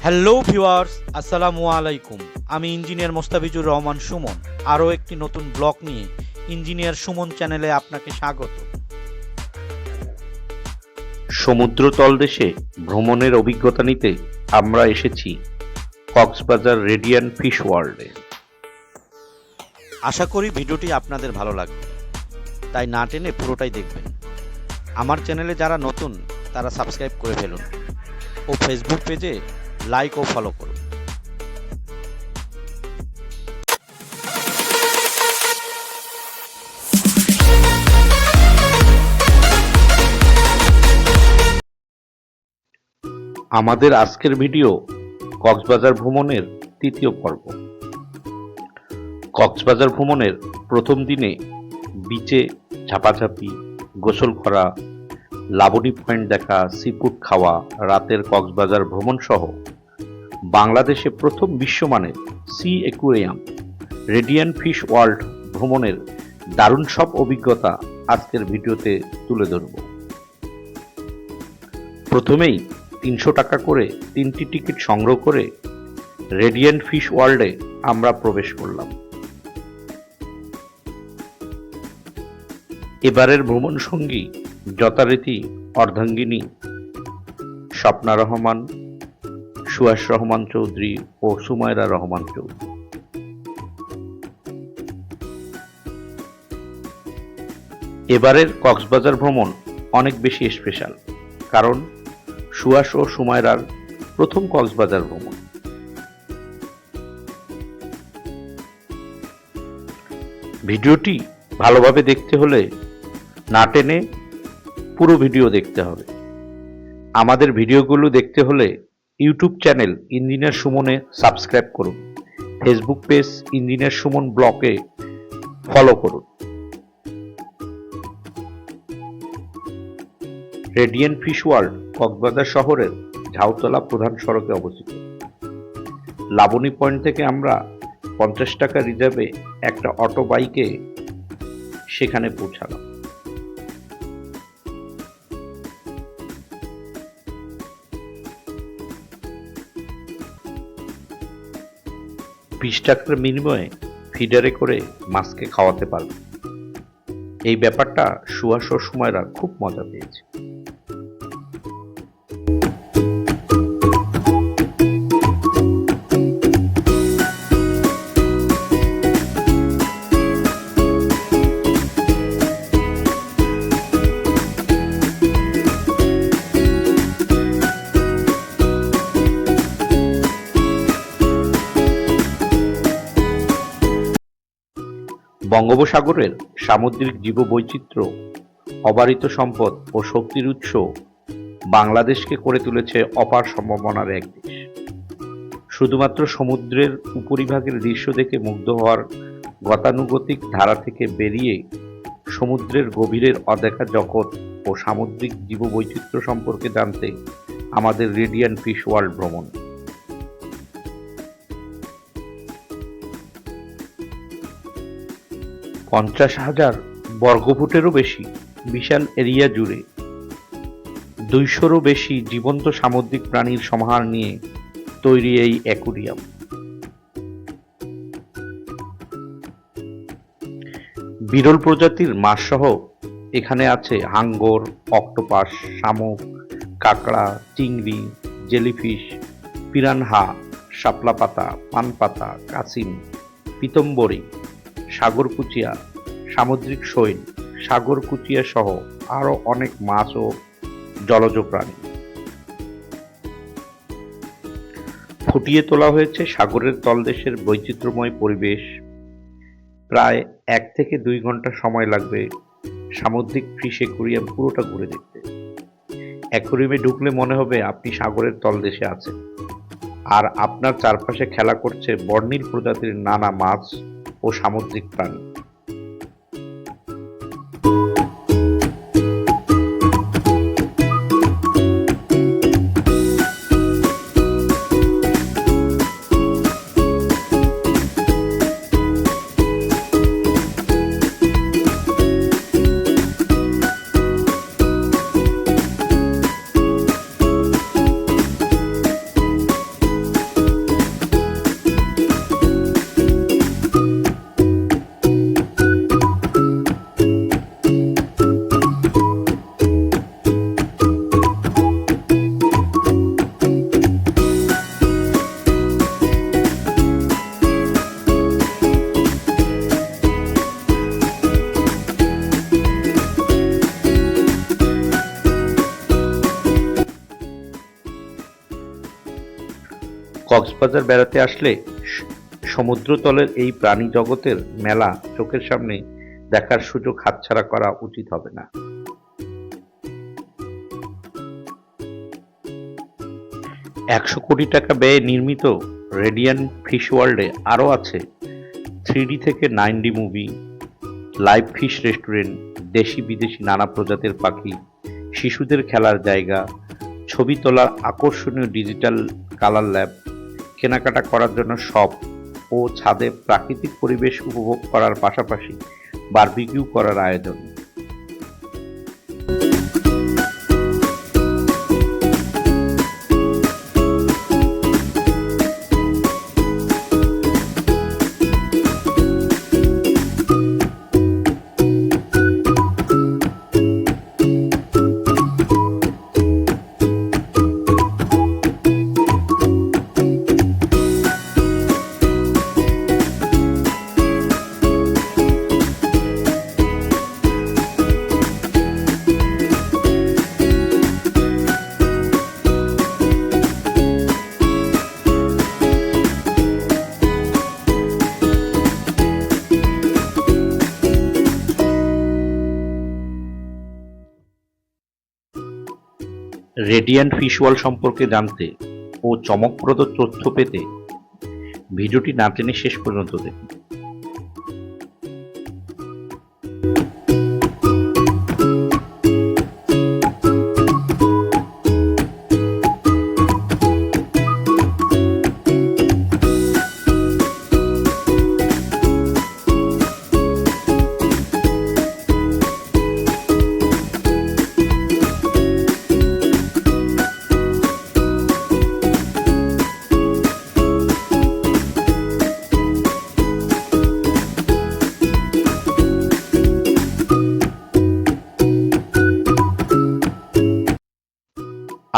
Hello viewers, আসসালামু আলাইকুম। আমি ইঞ্জিনিয়ার মোস্তাফিজুর রহমান সুমন। আরও একটি নতুন ব্লগ নিয়ে ইঞ্জিনিয়ার সুমন চ্যানেলে আপনাকে স্বাগত। সমুদ্র তলদেশে ভ্রমণের অভিজ্ঞতা নিতে আমরা এসেছি কক্সবাজার রেডিয়ান্ট ফিশ ওয়ার্ল্ডে। আশা করি ভিডিওটি আপনাদের ভালো লাগবে, তাই না টেনে পুরোটাই দেখবেন। আমার চ্যানেলে যারা নতুন তারা সাবস্ক্রাইব করে ফেলুন ও ফেসবুক পেজে লাইক ও ফলো করুন। আমাদের আজকের ভিডিও কক্সবাজার ভ্রমণের তৃতীয় পর্ব। কক্সবাজার ভ্রমণের প্রথম দিনে বিচে ঝাপাঝাপি, গোসল করা, লাবণী পয়েন্ট দেখা, সিফুড খাওয়া, রাতের কক্সবাজার ভ্রমণ সহ বাংলাদেশে প্রথম বিশ্বমানের sea aquarium Radiant Fish World ভ্রমণের দারুণ সব অভিজ্ঞতা আজকের ভিডিওতে তুলে ধরব। প্রথমেই ৩০০ টাকা করে ৩টি টিকিট সংগ্রহ করে রেডিয়ান্ট ফিশ ওয়ার্ল্ডে আমরা প্রবেশ করলাম। এবারের ভ্রমণ সঙ্গী যথারীতি অর্ধাঙ্গিনী স্বপ্না রহমান, সুহাস রহমান চৌধুরী ও সুমাইরা রহমান চৌধুরী। এবারের কক্সবাজার ভ্রমণ অনেক বেশি স্পেশাল, কারণ সুহাস ও সুমাইরার প্রথম কক্সবাজার ভ্রমণ। ভিডিওটি ভালোভাবে দেখতে হলে না টেনে পুরো ভিডিও দেখতে হবে। আমাদের ভিডিওগুলো দেখতে হলে ইউটিউব চ্যানেল ইঞ্জিনিয়ার সুমনে সাবস্ক্রাইব করুন, ফেসবুক পেজ ইঞ্জিনিয়ার সুমন ব্লগে ফলো করুন। রেডিয়ান্ট ফিশ ওয়ার্ল্ড কক্সবাজার শহরের ঝাউতলা প্রধান সড়কে অবস্থিত। লাবণী পয়েন্ট থেকে আমরা 50 টাকা রিজার্ভে একটা অটো বাইকে সেখানে পৌঁছালাম। টাকার বিনিময়ে ফিডারে করে মাছকে খাওয়াতে পারবে। এই ব্যাপারটা সুহাস ও সুমাইরা খুব মজা পেয়েছে। বঙ্গোপসাগরের সামুদ্রিক জীববৈচিত্র্য, অবারিত সম্পদ ও শক্তির উৎস বাংলাদেশকে করে তুলেছে অপার সম্ভাবনার এক দেশ। শুধুমাত্র সমুদ্রের উপরিভাগের দৃশ্য দেখে মুগ্ধ হওয়ার গতানুগতিক ধারা থেকে বেরিয়ে সমুদ্রের গভীরের অদেখা জগৎ ও সামুদ্রিক জীববৈচিত্র্য সম্পর্কে জানতে আমাদের রেডিয়ান্ট ফিশ ওয়ার্ল্ড ভ্রমণ। পঞ্চাশ হাজার বর্গফুটেরও বেশি বিশাল এরিয়া জুড়ে 200-রও বেশি জীবন্ত সামুদ্রিক প্রাণীর সমাহার নিয়ে তৈরি এই অ্যাকুরিয়াম। বিরল প্রজাতির মাছসহ এখানে আছে হাঙ্গর, অক্টোপাস, শামুক, কাঁকড়া, চিংড়ি, জেলিফিশ, পিরানহা, শাপলা পাতা, পানপাতা, কাসিম, পিতম্বরী, সাগর কুচিয়া, সামুদ্রিক শৈল, সাগর কুচিয়া সহ আরো অনেক মাছ ও জলজ প্রাণী। ফুটিয়ে তোলা হয়েছে সাগরের তলদেশের বৈচিত্র্যময় পরিবেশ। প্রায় 1 থেকে 2 ঘন্টা সময় লাগবে সামুদ্রিক ফিশ অ্যাকুরিয়াম পুরোটা ঘুরে দেখতে। অ্যাকুরিয়ামে ঢুকলে মনে হবে আপনি সাগরের তলদেশে আছেন, আর আপনার চারপাশে খেলা করছে বর্ণিল প্রজাতির নানা মাছ ও সামুদ্রিক প্রাণী। কক্সবাজার বেড়াতে আসলে সমুদ্রতলের এই প্রাণী জগতের মেলা চোখের সামনে দেখার সুযোগ হাতছাড়া করা উচিত হবে না। 100 কোটি টাকা ব্যয়ে নির্মিত রেডিয়ান্ট ফিশ ওয়ার্ল্ডে আরও আছে 3D থেকে 9D movie, live fish restaurant, দেশি বিদেশি নানা প্রজাতির পাখি, শিশুদের খেলার জায়গা, ছবি তোলার আকর্ষণীয় ডিজিটাল কালার ল্যাব, কেনাকাটা করার জন্য শপ ও ছাদে প্রাকৃতিক পরিবেশ উপভোগ করার পাশাপাশি বারবিকিউ করার আয়োজন। রেডিয়ান্ট ফিশ ওয়ার্ল্ড সম্পর্কে জানতে ও চমকপ্রদ তথ্য পেতে ভিডিওটি না টেনে শেষ পর্যন্ত দেখুন।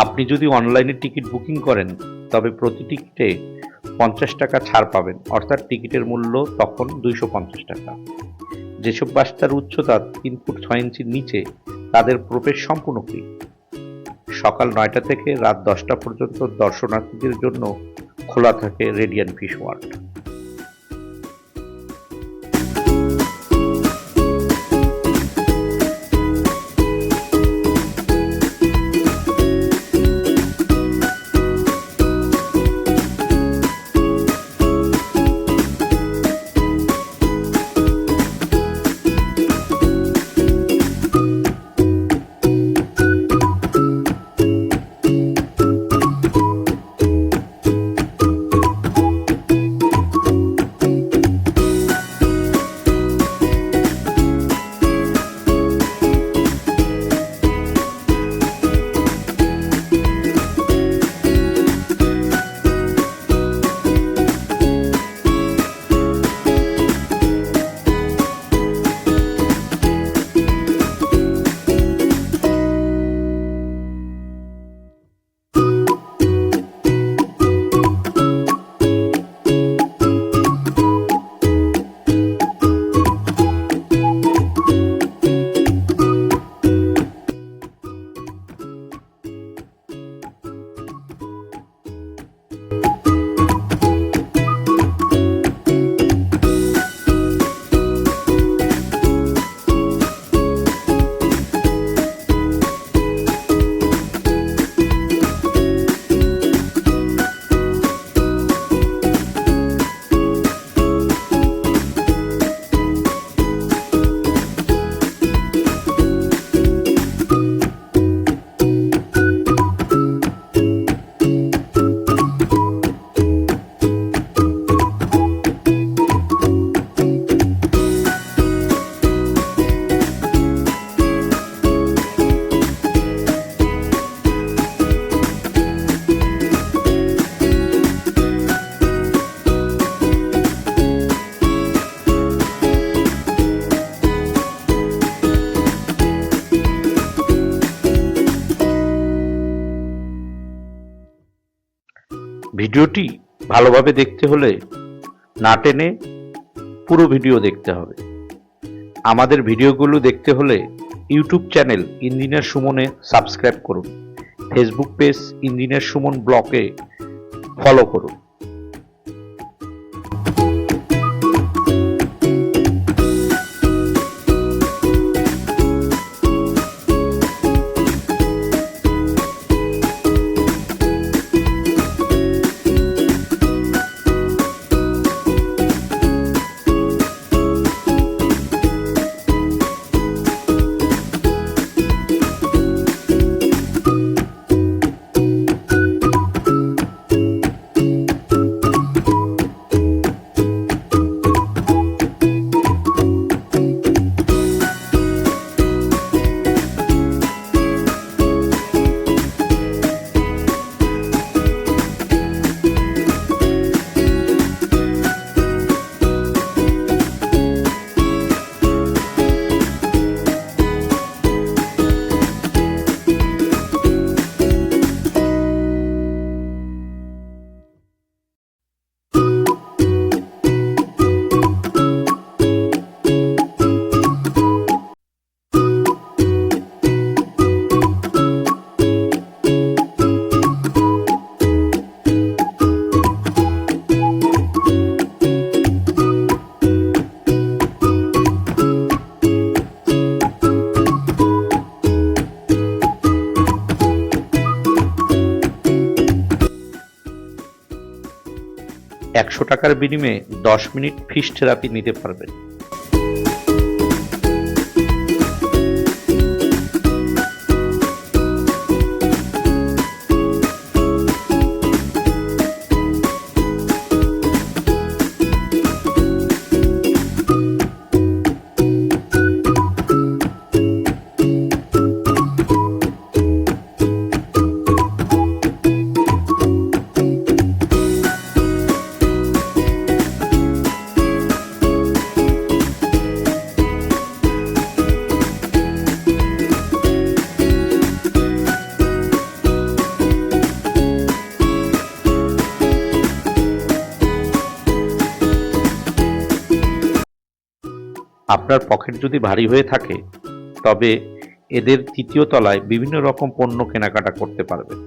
আপনি যদি অনলাইনে টিকিট বুকিং করেন তবে প্রতি টিকিটে 50 টাকা ছাড় পাবেন, অর্থাৎ টিকিটের মূল্য তখন 250 টাকা। যেসব বাসটার উচ্চতা 3 ফুট 6 ইঞ্চির নিচে তাদের প্রবেশ সম্পূর্ণ ফ্রি। সকাল 9টা থেকে রাত 10টা পর্যন্ত দর্শনার্থীদের জন্য খোলা থাকে রেডিয়ান্ট ফিশ ওয়ার্ল্ড। ভিডিওটি ভালোভাবে দেখতে হলে না টেনে পুরো ভিডিও দেখতে হবে। আমাদের ভিডিওগুলো দেখতে হলে ইউটিউব চ্যানেল ইঞ্জিনিয়ার সুমনে সাবস্ক্রাইব করুন, ফেসবুক পেজ ইঞ্জিনিয়ার সুমন ব্লগে ফলো করুন। 100 টাকার বিনিময়ে 10 মিনিট ফিশ থেরাপি নিতে পারবেন। আপনার পকেট যদি ভারী হয়ে থাকে তবে এদের 3য় তলায় বিভিন্ন রকম পণ্য কেনাকাটা করতে পারবেন।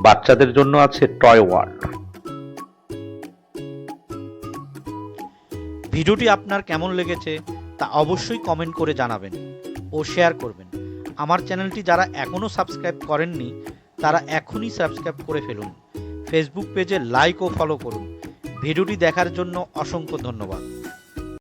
বাচ্চাদের জন্য আছে টয় ওয়ার্ল্ড। ভিডিওটি আপনার কেমন লেগেছে তা অবশ্যই কমেন্ট করে জানাবেন ও শেয়ার করবেন। আমার চ্যানেলটি যারা এখনও সাবস্ক্রাইব করেননি তারা এখনই সাবস্ক্রাইব করে ফেলুন। ফেসবুক পেজে লাইক ও ফলো করুন। ভিডিওটি দেখার জন্য অসংখ্য ধন্যবাদ।